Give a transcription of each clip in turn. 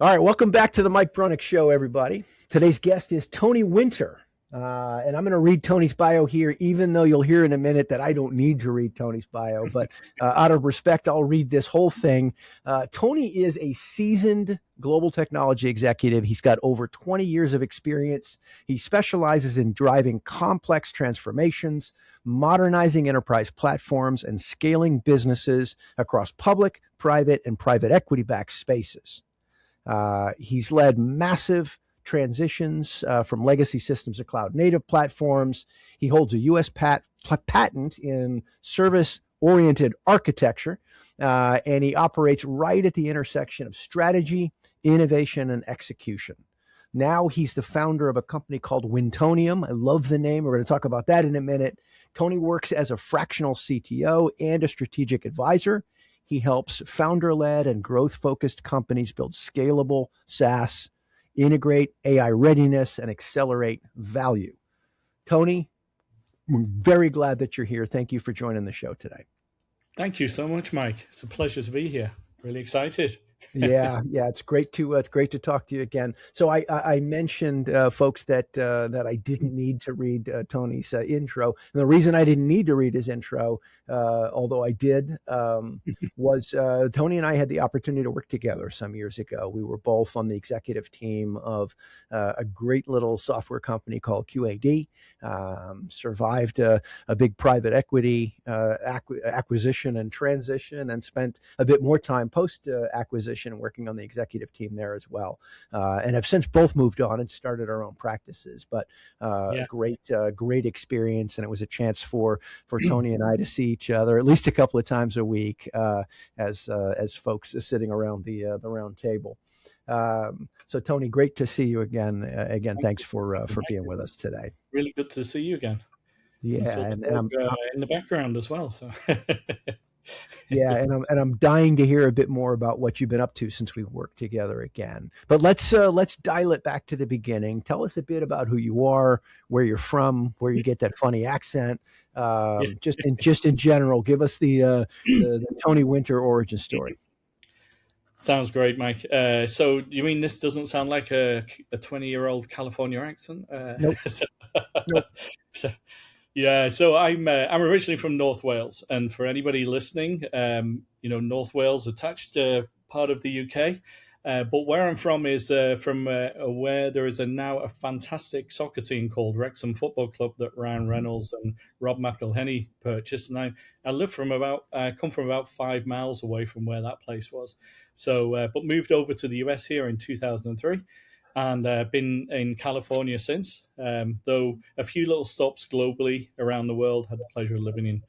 All right, welcome back to the Mike Brunick Show, everybody. Today's guest is Tony Winter. And I'm going to read Tony's bio here, even though you'll hear in a minute that I don't need to read Tony's bio. But out of respect, I'll read this whole thing. Tony is a seasoned global technology executive. He's got over 20 years of experience. He specializes in driving complex transformations, modernizing enterprise platforms, and scaling businesses across public, private, and private equity-backed spaces. He's led massive transitions from legacy systems to cloud native platforms. He holds a U.S. patent in service oriented architecture, and he operates right at the intersection of strategy, innovation, and execution. Now he's the founder of a company called Wintonium. I love the name. We're going to talk about that in a minute. Tony works as a fractional CTO and a strategic advisor. He helps founder-led and growth-focused companies build scalable SaaS, integrate AI readiness, and accelerate value. Tony, we're very glad that you're here. Thank you for joining the show today. Thank you so much, Mike. It's a pleasure to be here. Really excited. Yeah, it's great to talk to you again. So I mentioned, folks, that I didn't need to read Tony's intro. And the reason I didn't need to read his intro, although I did, was Tony and I had the opportunity to work together some years ago. We were both on the executive team of a great little software company called QAD. Survived a big private equity acquisition and transition, and spent a bit more time post acquisition working on the executive team there as well, and have since both moved on and started our own practices. But great experience, and it was a chance for Tony and I to see each other at least a couple of times a week as folks sitting around the round table. So Tony, great to see you again. Thanks for being with us today. Really good to see you again. Yeah, and I'm in the background as well. So yeah, and I'm dying to hear a bit more about what you've been up to since we've worked together again. But let's dial it back to the beginning. Tell us a bit about who you are, where you're from, where you get that funny accent. Just in general, give us the Tony Winter origin story. Sounds great, Mike. So you mean this doesn't sound like a 20-year-old California accent? Nope. Nope. So I'm originally from North Wales, and for anybody listening, North Wales attached to part of the UK, but where I'm from is from where there is now a fantastic soccer team called Wrexham Football Club that Ryan Reynolds and Rob McElhenney purchased, and I come from about 5 miles away from where that place was. So, but moved over to the US here in 2003. And been in California since, though a few little stops globally around the world. Had the pleasure of living in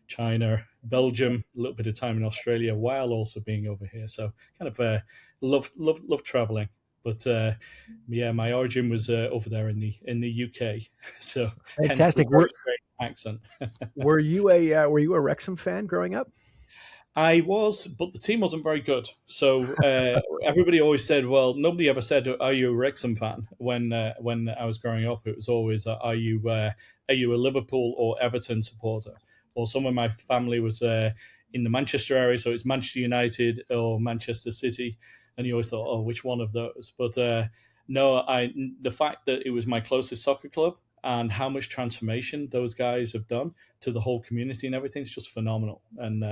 China, Belgium, a little bit of time in Australia, while also being over here. So kind of love traveling. But my origin was over there in the UK. So fantastic. Great accent. Were you a Wrexham fan growing up? I was, but the team wasn't very good. So everybody always said, well, nobody ever said, are you a Wrexham fan? When I was growing up, it was always, are you a Liverpool or Everton supporter? Or some of my family was in the Manchester area, so it's Manchester United or Manchester City. And you always thought, oh, which one of those? But no, the fact that it was my closest soccer club and how much transformation those guys have done to the whole community and everything is just phenomenal. And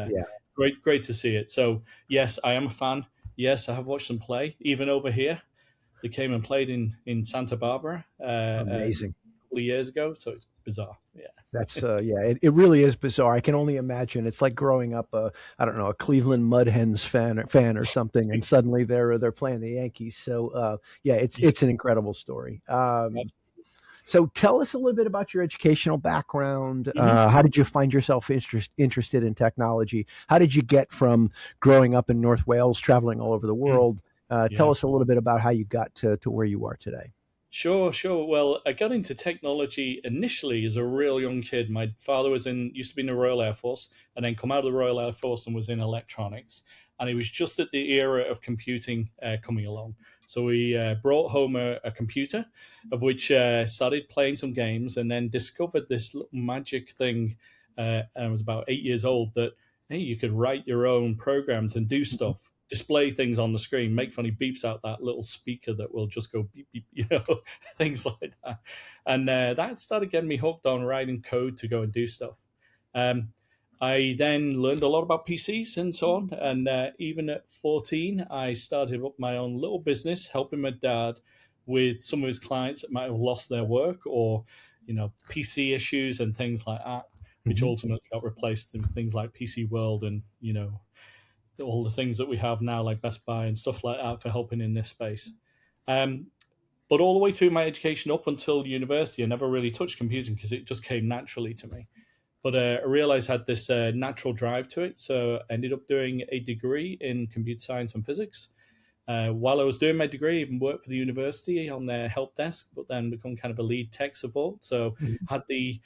Great to see it. So, yes, I am a fan. Yes, I have watched them play, even over here. They came and played in Santa Barbara amazing a couple of years ago, so it's bizarre. Yeah. That's it really is bizarre. I can only imagine. It's like growing up a Cleveland Mud Hens fan or something, and suddenly they're playing the Yankees. So it's an incredible story. So tell us a little bit about your educational background. How did you find yourself interested in technology? How did you get from growing up in North Wales, traveling all over the world? Tell us a little bit about how you got to where you are today. Sure. Well, I got into technology initially as a real young kid. My father used to be in the Royal Air Force, and then come out of the Royal Air Force and was in electronics. And it was just at the era of computing coming along. So we brought home a computer, of which started playing some games, and then discovered this little magic thing. And I was about 8 years old that, hey, you could write your own programs and do stuff display things on the screen, make funny beeps out that little speaker that will just go beep beep, things like that. And that started getting me hooked on writing code to go and do stuff. Um, I then learned a lot about PCs and so on. And even at 14, I started up my own little business, helping my dad with some of his clients that might have lost their work or, PC issues and things like that, which Mm-hmm. ultimately got replaced with things like PC World and, all the things that we have now, like Best Buy and stuff like that, for helping in this space. Um, but all the way through my education up until university, I never really touched computing because it just came naturally to me. But I realized I had this natural drive to it. So I ended up doing a degree in computer science and physics. While I was doing my degree, I even worked for the university on their help desk, but then become kind of a lead tech support. So had the,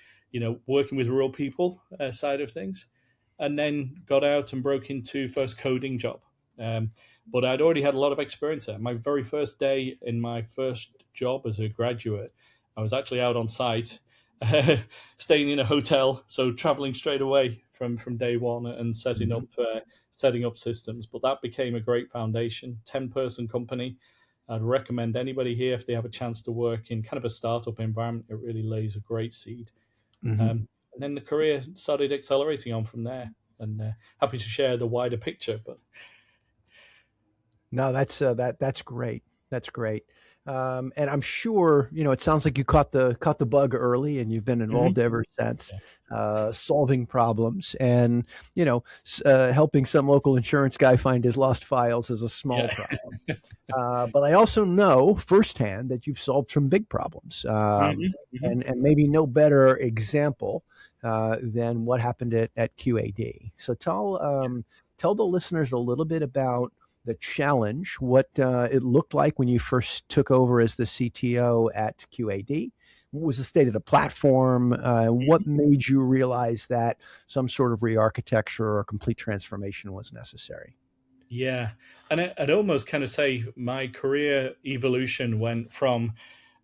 working with real people side of things, and then got out and broke into first coding job. But I'd already had a lot of experience there. My very first day in my first job as a graduate, I was actually out on site, staying in a hotel, so traveling straight away from day one and setting up systems. But that became a great foundation. 10-person company. I'd recommend anybody here, if they have a chance to work in kind of a startup environment, it really lays a great seed. Mm-hmm. And then the career started accelerating on from there. And happy to share the wider picture. But No, that's great. That's great. And I'm sure, it sounds like you caught the bug early, and you've been involved ever since, yeah, solving problems, and helping some local insurance guy find his lost files is a small yeah. problem. But I also know firsthand that you've solved some big problems, and maybe no better example than what happened at QAD. So tell the listeners a little bit about the challenge, what it looked like when you first took over as the CTO at QAD. What was the state of the platform? What made you realize that some sort of re-architecture or complete transformation was necessary? Yeah. And I'd almost kind of say my career evolution went from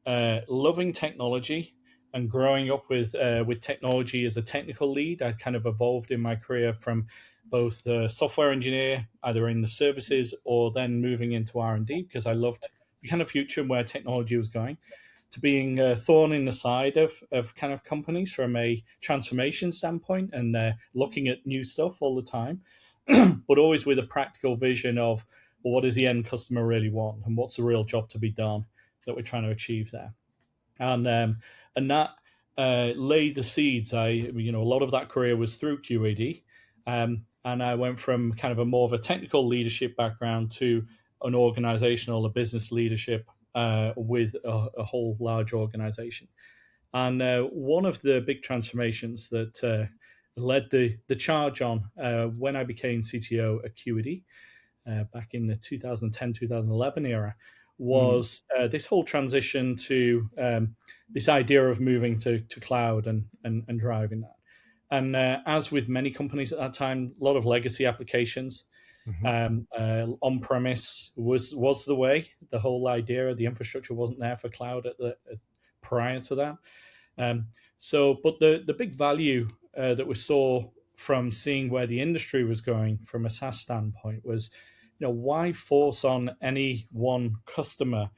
loving technology and growing up with technology as a technical lead. I kind of evolved in my career from both a software engineer, either in the services or then moving into R&D, because I loved the kind of future and where technology was going, to being a thorn in the side of kind of companies from a transformation standpoint and looking at new stuff all the time, but always with a practical vision of, well, what does the end customer really want and what's the real job to be done that we're trying to achieve there. And that laid the seeds. A lot of that career was through QAD, and I went from kind of a more of a technical leadership background to an organizational, a business leadership with a whole large organization. And one of the big transformations that led the charge on when I became CTO at QED back in the 2010, 2011 era Mm-hmm. was this whole transition to this idea of moving to cloud and driving that. And as with many companies at that time, a lot of legacy applications. Mm-hmm. On-premise was the way. The whole idea of the infrastructure wasn't there for cloud prior to that. But the big value that we saw from seeing where the industry was going from a SaaS standpoint was, why force on any one customer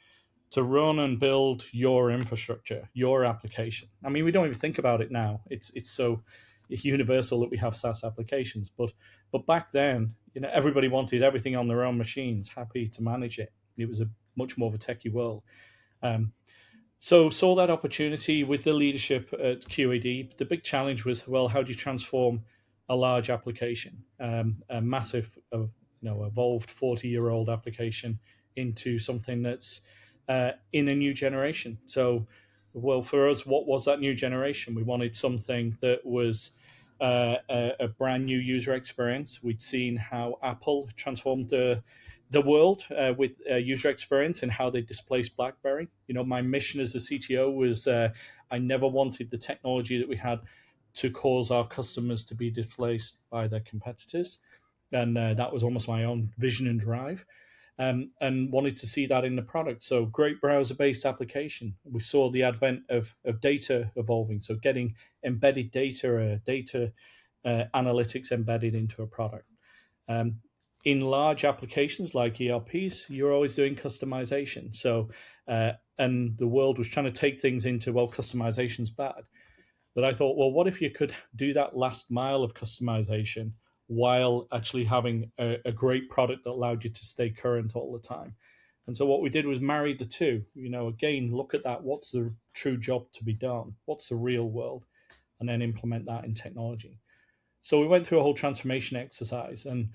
to run and build your infrastructure, your application? I mean, we don't even think about it now. It's so universal that we have SaaS applications, but back then, everybody wanted everything on their own machines, happy to manage it. It was a much more of a techie world. So saw that opportunity with the leadership at QAD. The big challenge was, well, how do you transform a large application, a massive, evolved 40-year-old application into something that's in a new generation? So, well, for us, what was that new generation? We wanted something that was a brand new user experience. We'd seen how Apple transformed the world with user experience and how they displaced BlackBerry. My mission as a CTO was I never wanted the technology that we had to cause our customers to be displaced by their competitors. And that was almost my own vision and drive. And wanted to see that in the product. So great browser-based application. We saw the advent of data evolving. So getting embedded data analytics embedded into a product. in large applications like ERPs, you're always doing customization. So, and the world was trying to take things into, well, customization's bad. But I thought, well, what if you could do that last mile of customization while actually having a great product that allowed you to stay current all the time? And so what we did was marry the two. Again, look at that. What's the true job to be done? What's the real world? And then implement that in technology. So we went through a whole transformation exercise, and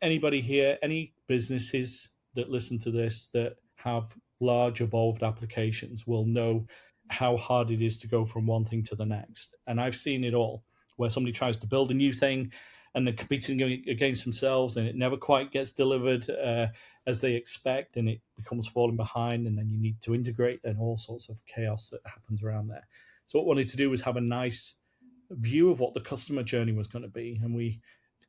anybody here, any businesses that listen to this that have large evolved applications will know how hard it is to go from one thing to the next. And I've seen it all, where somebody tries to build a new thing and they're competing against themselves, and it never quite gets delivered as they expect, and it becomes falling behind, and then you need to integrate, and all sorts of chaos that happens around there. So what we wanted to do was have a nice view of what the customer journey was going to be, and we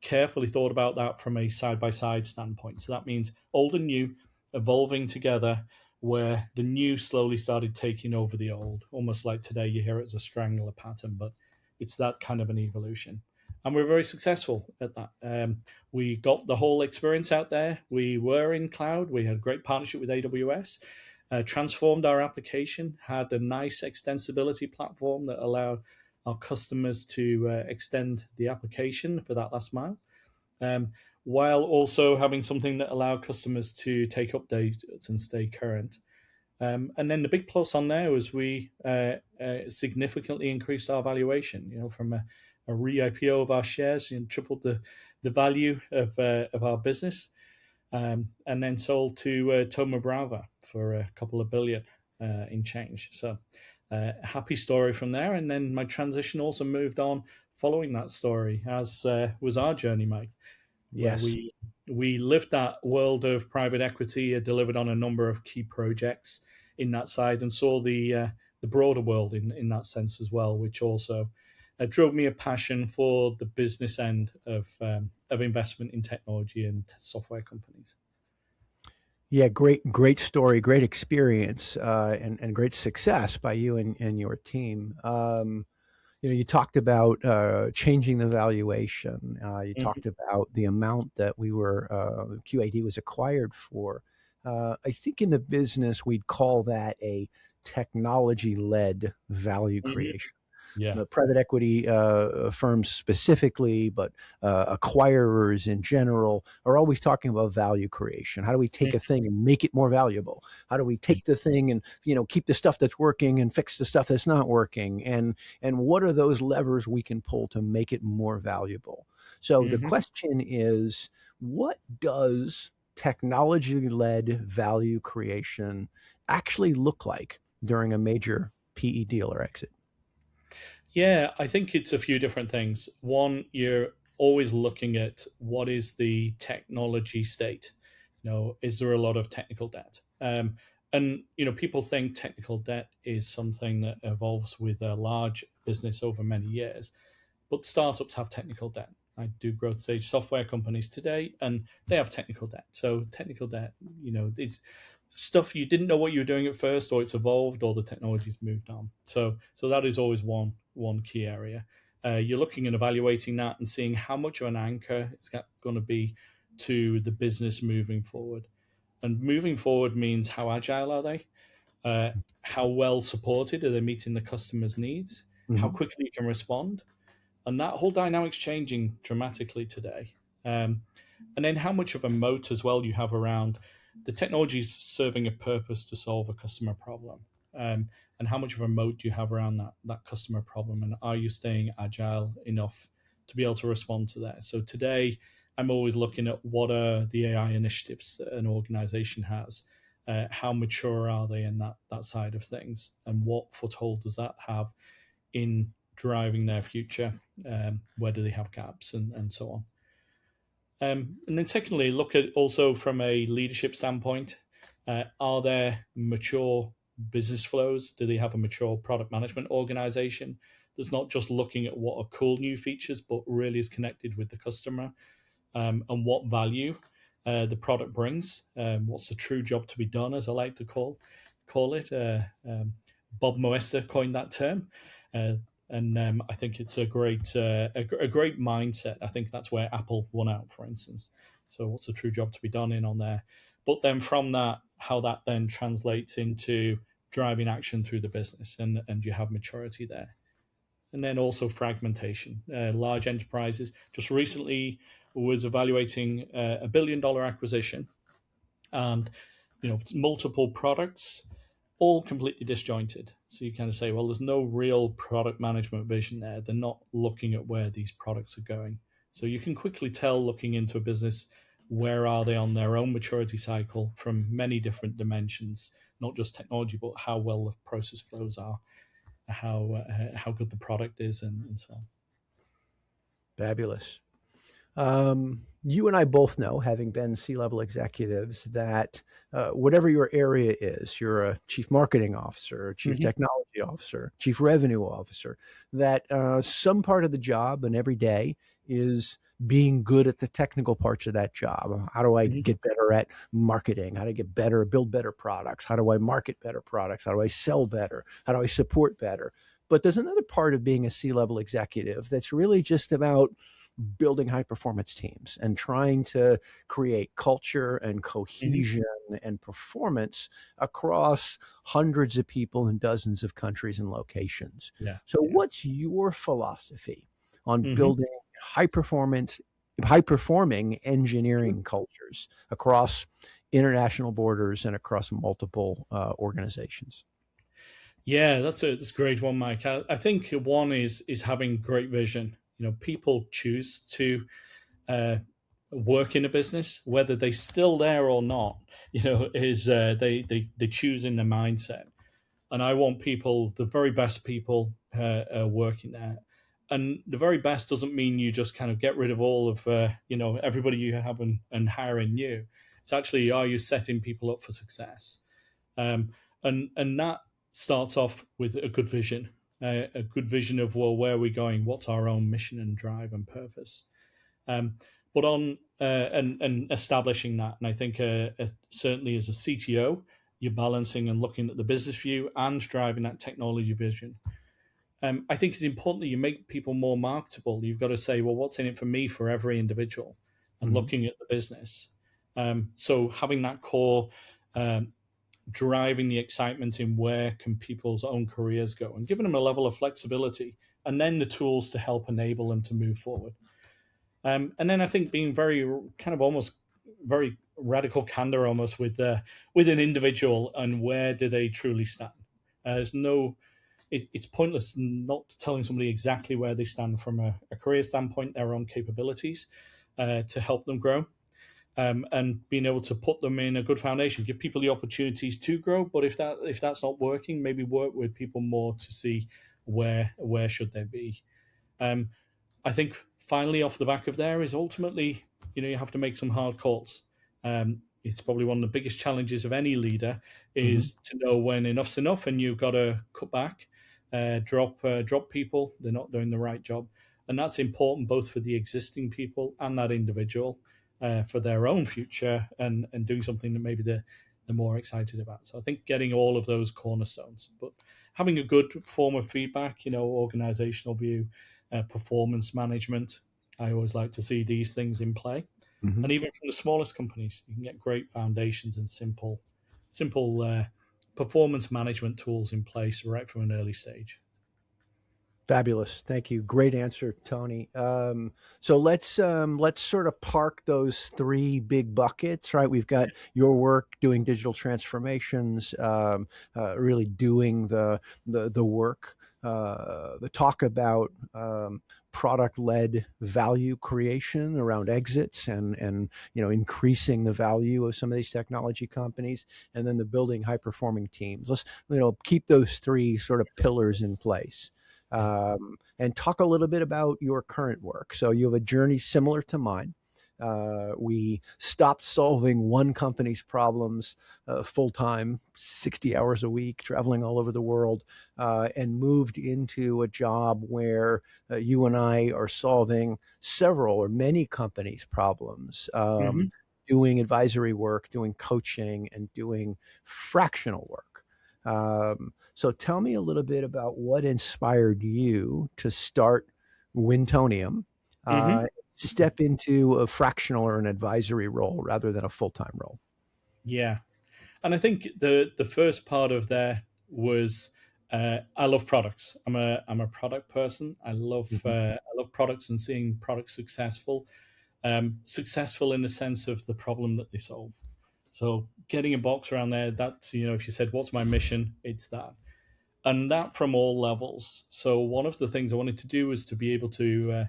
carefully thought about that from a side-by-side standpoint. So that means old and new evolving together, where the new slowly started taking over the old, almost like today you hear it as a strangler pattern, but it's that kind of an evolution. And we're very successful at that. We got the whole experience out there. We were in cloud. We had a great partnership with AWS, transformed our application, had a nice extensibility platform that allowed our customers to extend the application for that last mile, while also having something that allowed customers to take updates and stay current. And then the big plus on there was we significantly increased our valuation, from a re-IPO of our shares, tripled the value of our business, and then sold to Thoma Bravo for a couple of billion in change. So happy story from there. And then my transition also moved on following that story, as was our journey, Mike, where Yes. we lived that world of private equity, delivered on a number of key projects in that side, and saw the broader world in that sense as well, which also drove me a passion for the business end of investment in technology and software companies. Yeah, great story, great experience, and great success by you and your team. You talked about changing the valuation. You Mm-hmm. talked about the amount that we were QAD was acquired for. I think in the business we'd call that a technology-led value Mm-hmm. creation. Yeah. The private equity firms specifically, but acquirers in general are always talking about value creation. How do we take a thing and make it more valuable? How do we take the thing and keep the stuff that's working and fix the stuff that's not working? And what are those levers we can pull to make it more valuable? So the Mm-hmm. question is, what does technology-led value creation actually look like during a major PE deal or exit? Yeah, I think it's a few different things. One, you're always looking at what is the technology state. Is there a lot of technical debt? And people think technical debt is something that evolves with a large business over many years, but startups have technical debt. I do growth stage software companies today, and they have technical debt. So technical debt, it's stuff you didn't know what you were doing at first, or it's evolved, or the technology's moved on. So that is always one key area. You're looking and evaluating that and seeing how much of an anchor it's going to be to the business moving forward. And moving forward means how agile are they? How well supported are they meeting the customer's needs? How Mhm. quickly you can respond? And that whole dynamic's changing dramatically today. And then how much of a moat as well you have around the technology is serving a purpose to solve a customer problem, and how much of a moat do you have around that customer problem, and are you staying agile enough to be able to respond to that? So today I'm always looking at what are the AI initiatives that an organization has, how mature are they in that side of things, and what foothold does that have in driving their future? Where do they have gaps, and so on? And then secondly, look at also from a leadership standpoint, are there mature business flows? Do they have a mature product management organization that's not just looking at what are cool new features, but really is connected with the customer, and what value the product brings? What's the true job to be done, as I like to call it? Bob Moesta coined that term. Uh, and I think it's a great mindset. I think that's where Apple won out, for instance. So what's the true job to be done in on there? But then from that, how that then translates into driving action through the business, and you have maturity there. And then also fragmentation. Large enterprises. Just recently was evaluating a $1 billion acquisition, and multiple products, all completely disjointed. So you kind of say, well, there's no real product management vision there. They're not looking at where these products are going. So you can quickly tell, looking into a business, where are they on their own maturity cycle from many different dimensions, not just technology, but how well the process flows are, how good the product is, and so on. Fabulous. You and I both know, having been C-level executives, that whatever your area is, you're a chief marketing officer, chief technology officer, chief revenue officer, that some part of the job and every day is being good at the technical parts of that job. How do I get better at marketing? How do I get better, build better products? How do I market better products? How do I sell better? How do I support better? But there's another part of being a C-level executive that's really just about building high performance teams and trying to create culture and cohesion and performance across hundreds of people in dozens of countries and locations. So what's your philosophy on building high performing engineering cultures across international borders and across multiple organizations? Yeah, that's a great one, Mike. I think one is having great vision. People choose to work in a business, whether they're still there or not. Is they choose in their mindset, and I want people, the very best people, working there. And the very best doesn't mean you just kind of get rid of all of everybody you have and hire in new. It's actually, are you setting people up for success? And that starts off with a good vision, a good vision of, well, where are we going? What's our own mission and drive and purpose? But on and establishing that, and I think certainly as a CTO, you're balancing and looking at the business view and driving that technology vision. I think it's important that you make people more marketable. You've got to say, well, what's in it for me, for every individual, and looking at the business. So having that core, driving the excitement in where can people's own careers go, and giving them a level of flexibility, and then the tools to help enable them to move forward. And then I think being very kind of almost very radical candor almost with an individual and where do they truly stand. It's pointless not telling somebody exactly where they stand from a career standpoint, their own capabilities, to help them grow, and being able to put them in a good foundation, give people the opportunities to grow. But if that's not working, maybe work with people more to see where should they be. I think finally, off the back of there, is ultimately, you have to make some hard calls. It's probably one of the biggest challenges of any leader is to know when enough's enough, and you've got to cut back, drop people. They're not doing the right job, and that's important both for the existing people and that individual, for their own future, and doing something that maybe they're more excited about. So I think getting all of those cornerstones, but having a good form of feedback, organizational view, performance management. I always like to see these things in play. And even from the smallest companies, you can get great foundations and simple performance management tools in place right from an early stage. Fabulous. Thank you. Great answer, Tony. So let's sort of park those three big buckets, right? We've got your work doing digital transformations, really doing the work, the talk about product-led value creation around exits and increasing the value of some of these technology companies, and then the building high-performing teams. Let's keep those three sort of pillars in place. And talk a little bit about your current work. So you have a journey similar to mine. We stopped solving one company's problems full-time, 60 hours a week, traveling all over the world, and moved into a job where you and I are solving several or many companies' problems, doing advisory work, doing coaching, and doing fractional work. So tell me a little bit about what inspired you to start Wintonium, step into a fractional or an advisory role rather than a full-time role? Yeah. And I think the first part of there was I love products. I'm a product person. Mhm. I love products and seeing products successful. Successful in the sense of the problem that they solve. So getting a box around there, that's, if you said, what's my mission? It's that. And that from all levels. So one of the things I wanted to do was to be able to,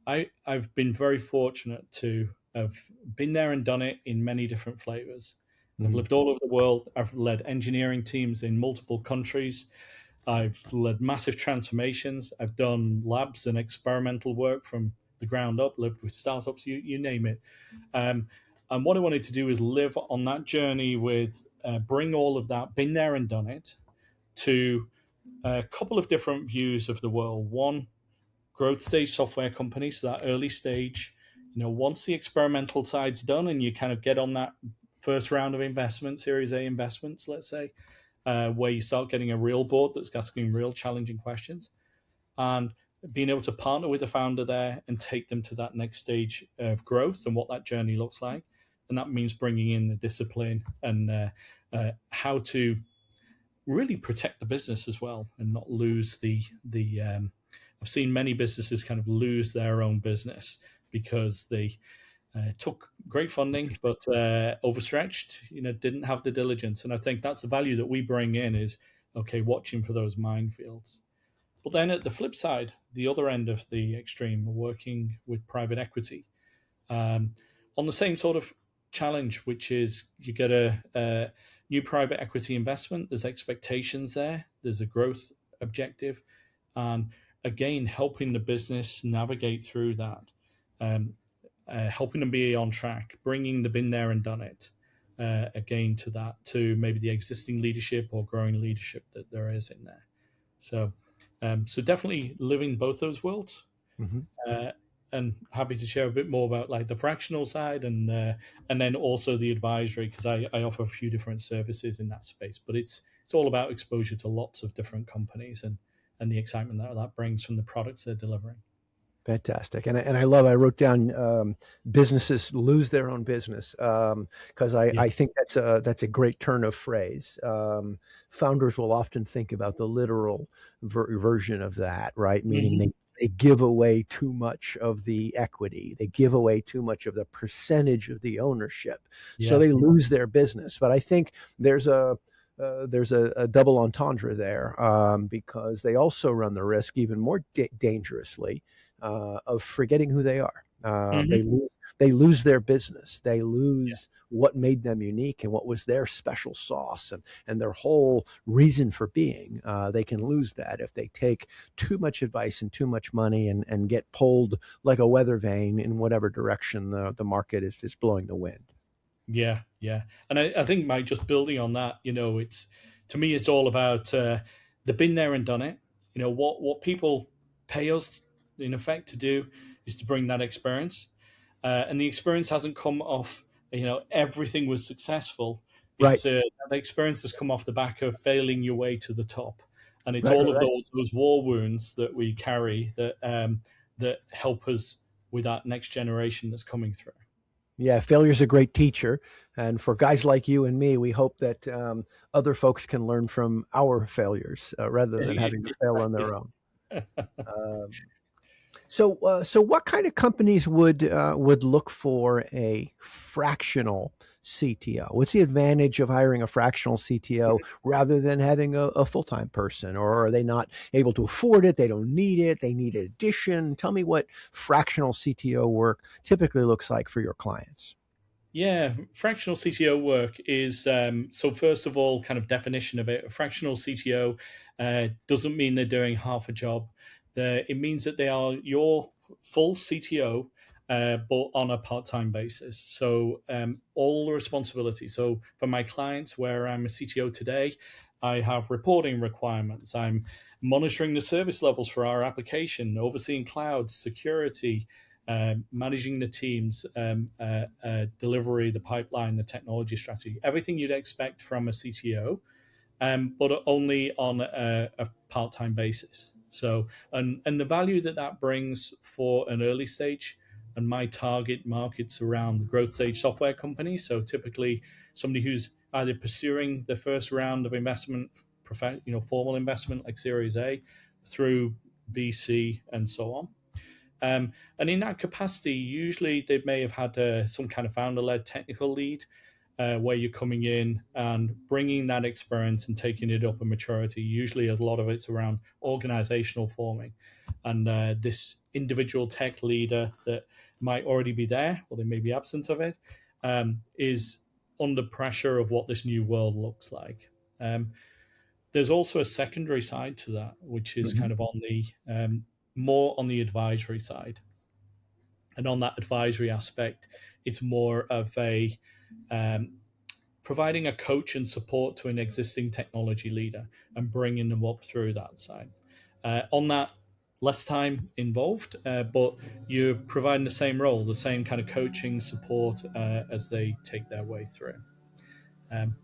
I've been very fortunate to have been there and done it in many different flavors. I've Mhm. lived all over the world. I've led engineering teams in multiple countries. I've led massive transformations. I've done labs and experimental work from the ground up, lived with startups, you name it. Um, and what I wanted to do is live on that journey with, bring all of that, been there and done it, to a couple of different views of the world. One, growth stage software companies, so that early stage, once the experimental side's done and you kind of get on that first round of investment, Series A investments, let's say, where you start getting a real board that's asking real challenging questions, and being able to partner with the founder there and take them to that next stage of growth and what that journey looks like. And that means bringing in the discipline and how to really protect the business as well and not lose the I've seen many businesses kind of lose their own business because they took great funding but overstretched, didn't have the diligence. And I think that's the value that we bring in is, okay, watching for those minefields. But then at the flip side, the other end of the extreme, working with private equity, um, on the same sort of challenge, which is you get a new private equity investment. There's expectations there. There's a growth objective, and again, helping the business navigate through that, um, helping them be on track, bringing the been there and done it. Again, to that, to maybe the existing leadership or growing leadership that there is in there. So, so definitely living both those worlds, Mhm. uh, and happy to share a bit more about like the fractional side and then also the advisory, because I offer a few different services in that space. But it's all about exposure to lots of different companies and the excitement that that brings from the products they're delivering. Fantastic. And I love, I wrote down businesses lose their own business because Yeah. I think that's a great turn of phrase. Founders will often think about the literal version of that, right? Meaning Hmm. they give away too much of the equity, they give away too much of the percentage of the ownership. So Yeah. they lose their business. But I think there's a double entendre there because they also run the risk, even more dangerously, of forgetting who they are. Hmm. They lose their business. They lose what made them unique and what was their special sauce and their whole reason for being. They can lose that if they take too much advice and too much money and get pulled like a weather vane in whatever direction the market is blowing the wind. Yeah, yeah, and I think, Mike, just building on that, it's, to me, it's all about the been there and done it. What people pay us in effect to do is to bring that experience, and the experience hasn't come off. Everything was successful. Right, It's the experience has come off the back of failing your way to the top, and it's right, all right, of right. those war wounds that we carry that help us with that next generation that's coming through. Yeah, failure's a great teacher, and for guys like you and me, we hope that other folks can learn from our failures rather than having to fail on their own. Um, so what kind of companies would look for a fractional CTO? What's the advantage of hiring a fractional CTO rather than having a full-time person? Or are they not able to afford it? They don't need it. They need an addition. Tell me what fractional CTO work typically looks like for your clients. Yeah, fractional CTO work is, so first of all, kind of definition of it. A fractional CTO doesn't mean they're doing half a job. It means that they are your full CTO, but on a part-time basis. So all the responsibility. So for my clients, where I'm a CTO today, I have reporting requirements. I'm monitoring the service levels for our application, overseeing cloud security, managing the teams, delivery, the pipeline, the technology strategy, everything you'd expect from a CTO, but only on a part-time basis. So, and the value that that brings for an early stage and my target markets around the growth stage software companies. So typically somebody who's either pursuing the first round of investment, formal investment like Series A, through B, C, and so on. And in that capacity, usually they may have had some kind of founder-led technical lead, where you're coming in and bringing that experience and taking it up a maturity. Usually, a lot of it's around organizational forming, and this individual tech leader that might already be there, or they may be absent of it, is under pressure of what this new world looks like. There's also a secondary side to that, which is Mhm. kind of on the more on the advisory side. And on that advisory aspect, it's more of a um, providing a coach and support to an existing technology leader and bringing them up through that side. On that, less time involved, but you're providing the same role, the same kind of coaching support as they take their way through. Um,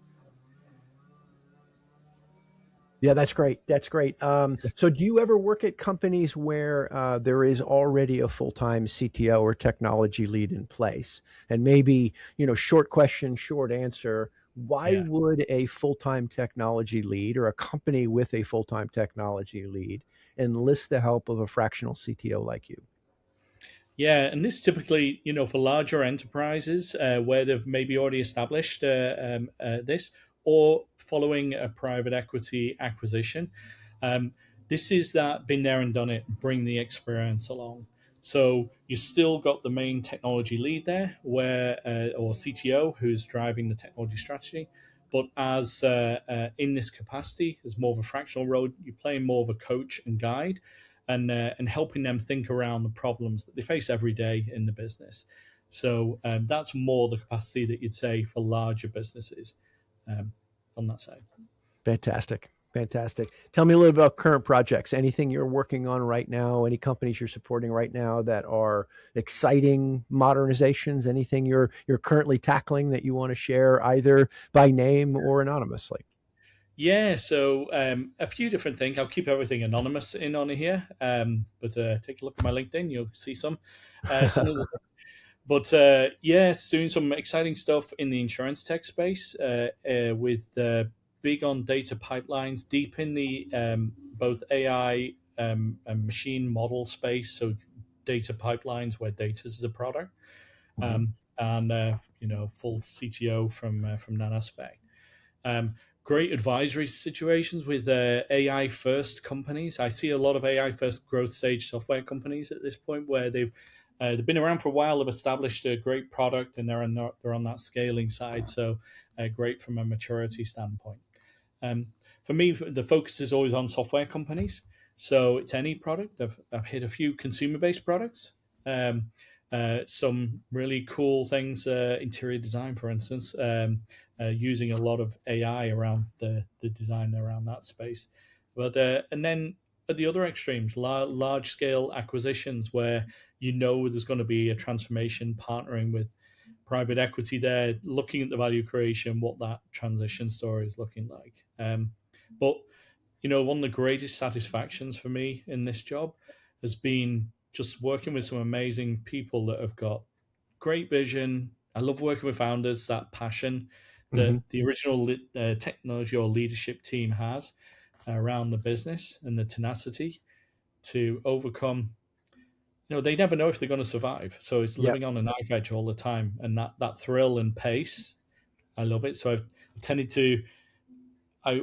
Yeah, that's great. That's great. So, do you ever work at companies where there is already a full-time CTO or technology lead in place? And maybe, short question, short answer. Why yeah. would a full-time technology lead or a company with a full-time technology lead enlist the help of a fractional CTO like you? Yeah, and this typically, for larger enterprises where they've maybe already established this, or following a private equity acquisition. Um, this is that been there and done it, bring the experience along. So you still got the main technology lead there, where or CTO who's driving the technology strategy, but as in this capacity, as more of a fractional role, you're playing more of a coach and guide, and helping them think around the problems that they face every day in the business. So that's more the capacity that you'd say for larger businesses um, on that side. Fantastic. Fantastic. Tell me a little about current projects. Anything you're working on right now? Any companies you're supporting right now that are exciting modernizations? Anything you're currently tackling that you want to share, either by name or anonymously? Yeah, so a few different things. I'll keep everything anonymous in on here, but take a look at my LinkedIn. You'll see some of the. But yeah, it's doing some exciting stuff in the insurance tech space with big on data pipelines, deep in the both AI and machine model space. So data pipelines where data is a product, Mhm. and full CTO from that aspect. Um, Great advisory situations with AI first companies. I see a lot of AI first growth stage software companies at this point where they've been around for a while, they've established a great product, and they're on that scaling side. So great from a maturity standpoint. Um, for me, the focus is always on software companies. So it's any product. I've hit a few consumer based products. Um, some really cool things, interior design, for instance, using a lot of AI around the design around that space. But and then at the other extremes, large scale acquisitions where there's going to be a transformation, partnering with private equity there, looking at the value creation, what that transition story is looking like. But one of the greatest satisfactions for me in this job has been just working with some amazing people that have got great vision. I love working with founders, that passion that Mhm. the original technology or leadership team has around the business, and the tenacity to overcome. They never know if they're going to survive. So it's Yep. living on a knife edge all the time, and that thrill and pace, I love it. So I've tended to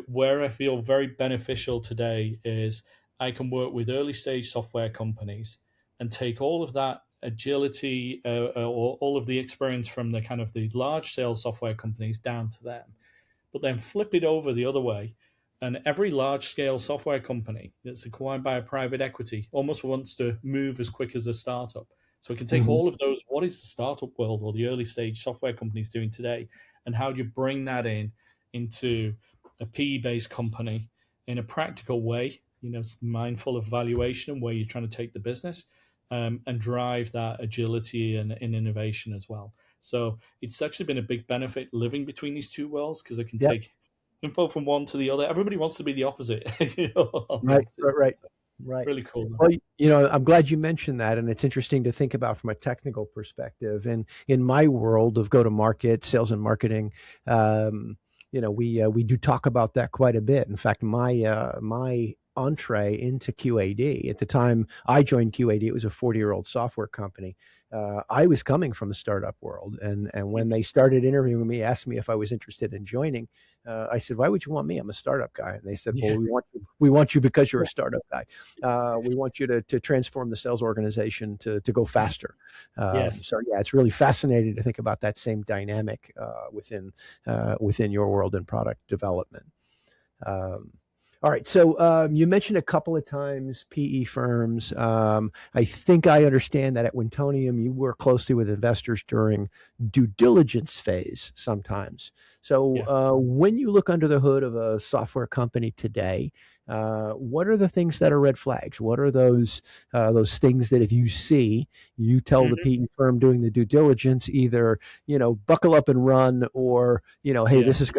where I feel very beneficial today is I can work with early stage software companies and take all of that agility or all of the experience from the kind of the large sales software companies down to them, but then flip it over the other way. And every large scale software company that's acquired by a private equity almost wants to move as quick as a startup. So we can take Mhm. all of those, what is the startup world or the early stage software companies doing today? And how do you bring that into a PE based company in a practical way, mindful of valuation and where you're trying to take the business, and drive that agility and innovation as well. So it's actually been a big benefit living between these two worlds because I can Yep. take info from one to the other. Everybody wants to be the opposite, on the Right. opposite Right. Right. side. Right. Really cool. Well, I'm glad you mentioned that, and it's interesting to think about from a technical perspective. And in my world of go-to-market, sales and marketing, um, we do talk about that quite a bit. In fact, my entree into QAD at the time I joined QAD, it was a 40-year-old software company. I was coming from the startup world, and when they started interviewing me, asked me if I was interested in joining. I said, "Why would you want me? I'm a startup guy." And they said, "Well, Yeah. we want you because you're a startup guy. We want you to transform the sales organization to go faster." Yes. So yeah, it's really fascinating to think about that same dynamic within your world in product development. Um, all right. So you mentioned a couple of times PE firms. I think I understand that at Wintonium, you work closely with investors during due diligence phase sometimes. So Yeah. when you look under the hood of a software company today, what are the things that are red flags? What are those things that if you see, you tell the Mhm. PE firm doing the due diligence either buckle up and run, or hey, Yeah. this is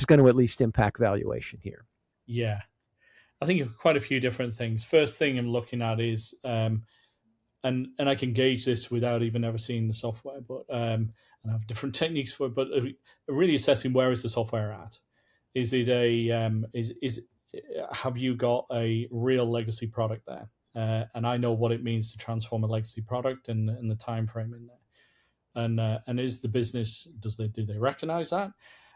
gonna at least impact valuation here. Yeah. I think of quite a few different things. First thing I'm looking at is, and I can gauge this without even ever seeing the software, but and I have different techniques for it. But really assessing where is the software at? Is it a is have you got a real legacy product there? And I know what it means to transform a legacy product and the time frame in there. And is the business, do they recognize that?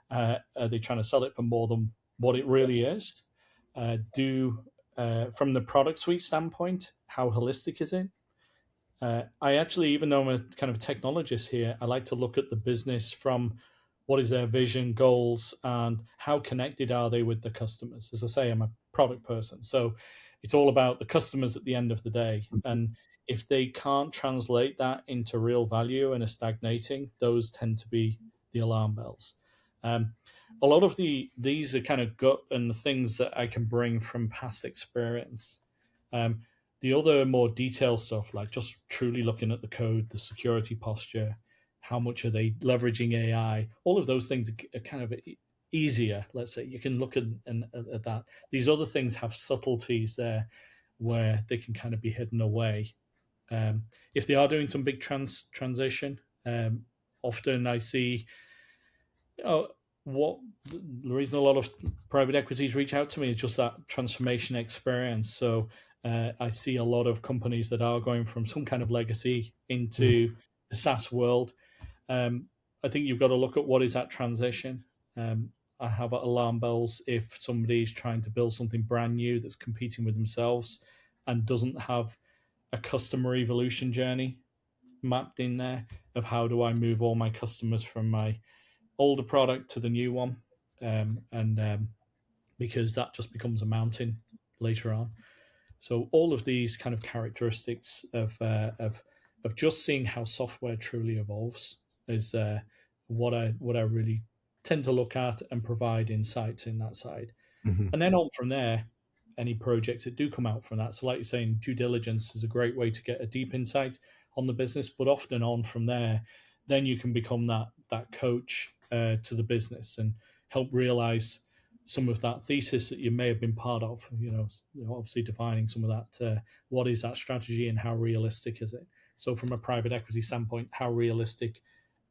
Are they trying to sell it for more than what it really is? Do From the product suite standpoint, how holistic is it? I actually, even though I'm a kind of technologist here, I like to look at the business from what is their vision, goals, and how connected are they with the customers. As I say, I'm a product person, so it's all about the customers at the end of the day. And if they can't translate that into real value and are stagnating, those tend to be the alarm bells. Um, a lot of these are kind of gut and things that I can bring from past experience. Um, the other more detailed stuff, like just truly looking at the code, the security posture, how much are they leveraging AI, all of those things are kind of easier. Let's say you can look at that. These other things have subtleties there where they can kind of be hidden away. If they are doing some big transition, often I see, you know, what the reason a lot of private equities reach out to me is just that transformation experience. So I see a lot of companies that are going from some kind of legacy Mhm. into the SaaS world. um, I think you've got to look at what is that transition. um, I have alarm bells if somebody's trying to build something brand new that's competing with themselves and doesn't have a customer evolution journey mapped in there of how do I move all my customers from my older product to the new one, and because that just becomes a mountain later on. So all of these kind of characteristics of just seeing how software truly evolves is what I really tend to look at and provide insights in that side. Mhm. And then on from there, any projects that do come out from that. So, like you're saying, due diligence is a great way to get a deep insight on the business. But often on from there, then you can become that coach to the business and help realize some of that thesis that you may have been part of. Obviously defining some of that. What is that strategy and how realistic is it? So, from a private equity standpoint, how realistic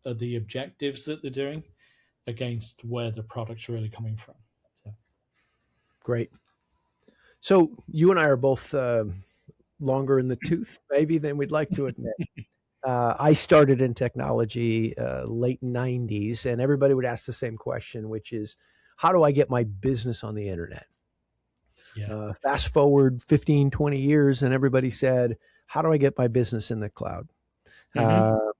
are the objectives that they're doing against where the product's really coming from? So, Great. So you and I are both longer in the tooth, maybe, than we'd like to admit. I started in technology late 90s, and everybody would ask the same question, which is, how do I get my business on the internet? yeah. Fast forward 15, 20 years, and everybody said, how do I get my business in the cloud? Mm-hmm. Uh,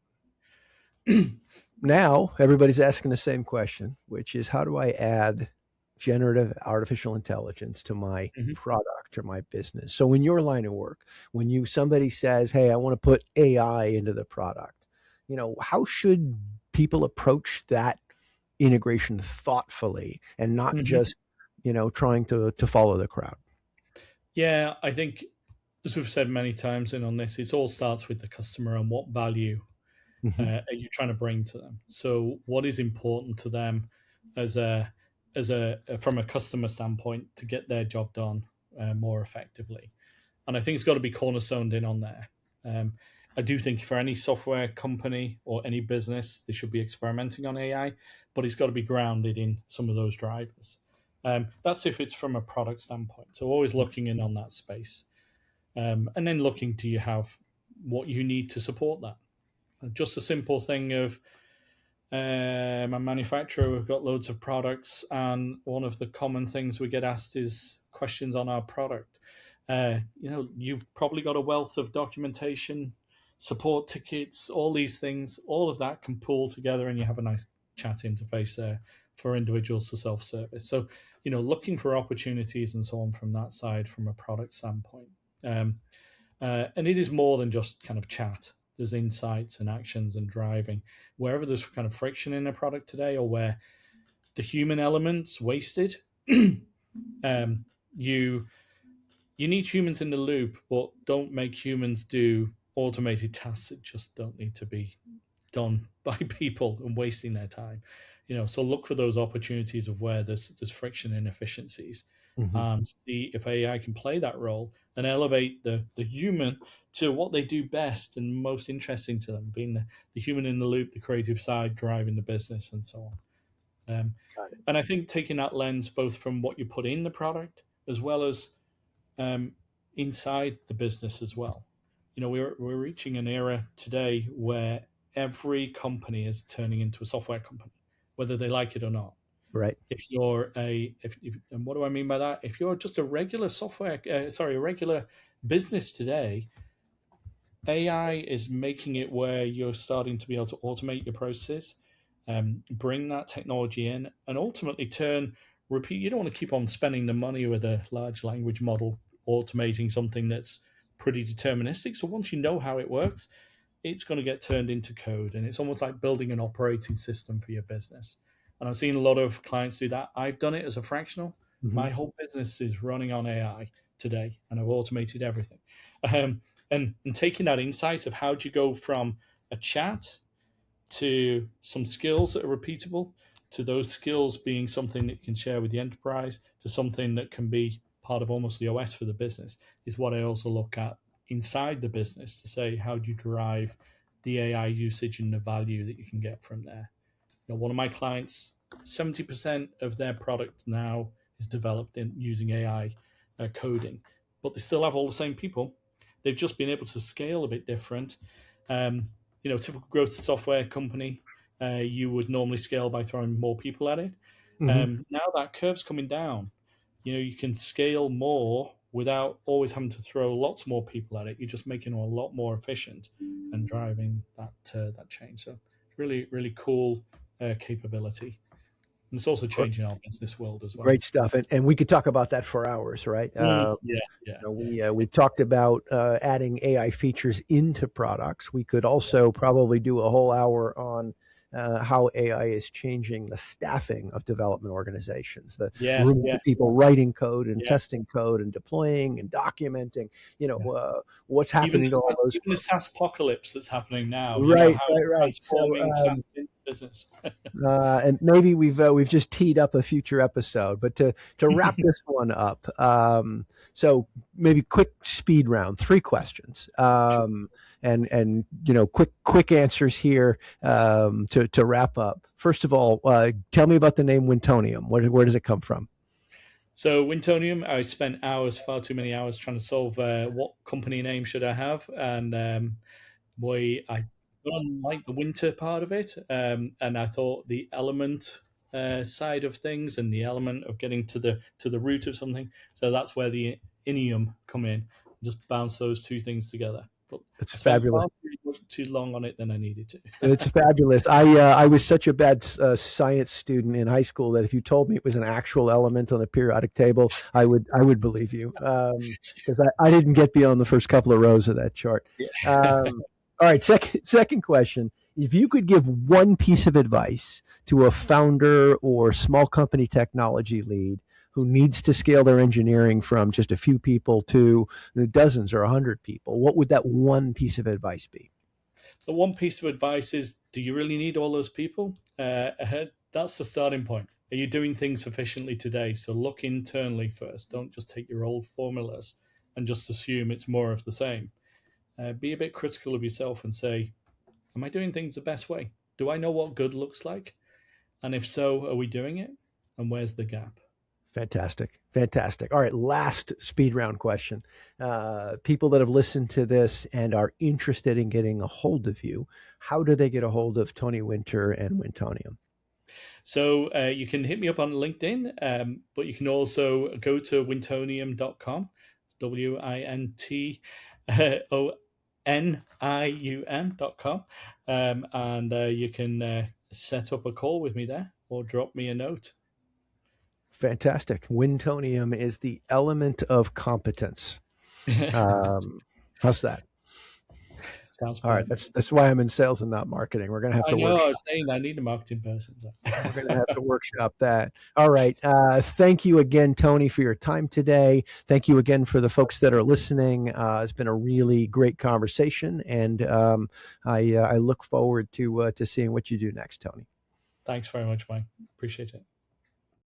Now everybody's asking the same question, which is, how do I add generative artificial intelligence to my Mm-hmm. product or my business? So in your line of work, when somebody says, hey, I want to put AI into the product, how should people approach that integration thoughtfully and not Mm-hmm. just trying to follow the crowd? Yeah, I think, as we've said many times in on this, it all starts with the customer and what value Hmm. are you trying to bring to them. So, what is important to them as a from a customer standpoint to get their job done more effectively? And I think it's got to be cornerstoned in on there. I do think for any software company or any business, they should be experimenting on AI, but it's got to be grounded in some of those drivers. That's if it's from a product standpoint. So always looking in on that space. And then looking, do you have what you need to support that? Just a simple thing of I'm a manufacturer, we've got loads of products, and one of the common things we get asked is questions on our product. You've probably got a wealth of documentation, support tickets, all these things. All of that can pool together, and you have a nice chat interface there for individuals to self-service. So, looking for opportunities and so on from that side, from a product standpoint. And it is more than just kind of chat. There's insights and actions and driving. Wherever there's kind of friction in a product today, or where the human element's wasted, you need humans in the loop, but don't make humans do automated tasks that just don't need to be done by people and wasting their time. So look for those opportunities of where there's friction and inefficiencies, and see if AI can play that role and elevate the human to what they do best and most interesting to them, being the human in the loop, the creative side, driving the business, and so on. And I think taking that lens both from what you put in the product as well as inside the business as well. We're reaching an era today where every company is turning into a software company, whether they like it or not. Right. If you're and what do I mean by that? If you're just a regular a regular business today, AI is making it where you're starting to be able to automate your processes, bring that technology in, and ultimately repeat. You don't want to keep on spending the money with a large language model automating something that's pretty deterministic. So once you know how it works, it's going to get turned into code, and it's almost like building an operating system for your business. And I've seen a lot of clients do that. I've done it as a fractional. My whole business is running on AI today, and I've automated everything. And taking that insight of how do you go from a chat to some skills that are repeatable, to those skills being something that you can share with the enterprise, to something that can be part of almost the OS for the business, is what I also look at inside the business to say, how do you drive the AI usage and the value that you can get from there? One of my clients, 70% of their product now is developed in using AI coding, but they still have all the same people. They've just been able to scale a bit different. Typical growth software company, you would normally scale by throwing more people at it. Now that curve's coming down. You can scale more without always having to throw lots more people at it. You're just making them a lot more efficient and driving that change. So really, really cool capability. And it's also changing our business world as well. Great stuff. And we could talk about that for hours, right? We've talked about adding AI features into products. We could also probably do a whole hour on how AI is changing the staffing of development organizations, the room of people writing code and testing code and deploying and documenting, what's happening even to all those. Even the SaaS apocalypse that's happening now. Right. Transforming SaaS business. And maybe we've just teed up a future episode, but to wrap this one up, so maybe quick speed round, 3 questions, and quick answers here to wrap up. First of all, tell me about the name Wintonium. Where does it come from? So Wintonium, I spent far too many hours trying to solve what company name should I have, and I don't like the winter part of it, and I thought the element side of things and the element of getting to the root of something. So that's where the inium come in. Just bounce those two things together. But it's fabulous. Too long on it than I needed to. It's fabulous. I was such a bad science student in high school that if you told me it was an actual element on the periodic table, I would believe you, because I didn't get beyond the first couple of rows of that chart. All right, second question. If you could give one piece of advice to a founder or small company technology lead who needs to scale their engineering from just a few people to dozens or 100 people, what would that one piece of advice be? The one piece of advice is, do you really need all those people ahead? That's the starting point. Are you doing things sufficiently today? So look internally first. Don't just take your old formulas and just assume it's more of the same. Be a bit critical of yourself and say, am I doing things the best way? Do I know what good looks like? And if so, are we doing it? And where's the gap? Fantastic. Fantastic. All right. Last speed round question. People that have listened to this and are interested in getting a hold of you, how do they get a hold of Tony Winter and Wintonium? So you can hit me up on LinkedIn, but you can also go to wintonium.com, WINTONIUM.com, and you can set up a call with me there or drop me a note. Fantastic. Wintonium is the element of competence. How's that? Sounds All right, perfect. that's why I'm in sales and not marketing. We're gonna have I to know. I workshop. was saying I need a marketing person. We're gonna have to workshop that. All right. Thank you again, Tony, for your time today. Thank you again for the folks that are listening. It's been a really great conversation, and I look forward to seeing what you do next, Tony. Thanks very much, Mike. Appreciate it.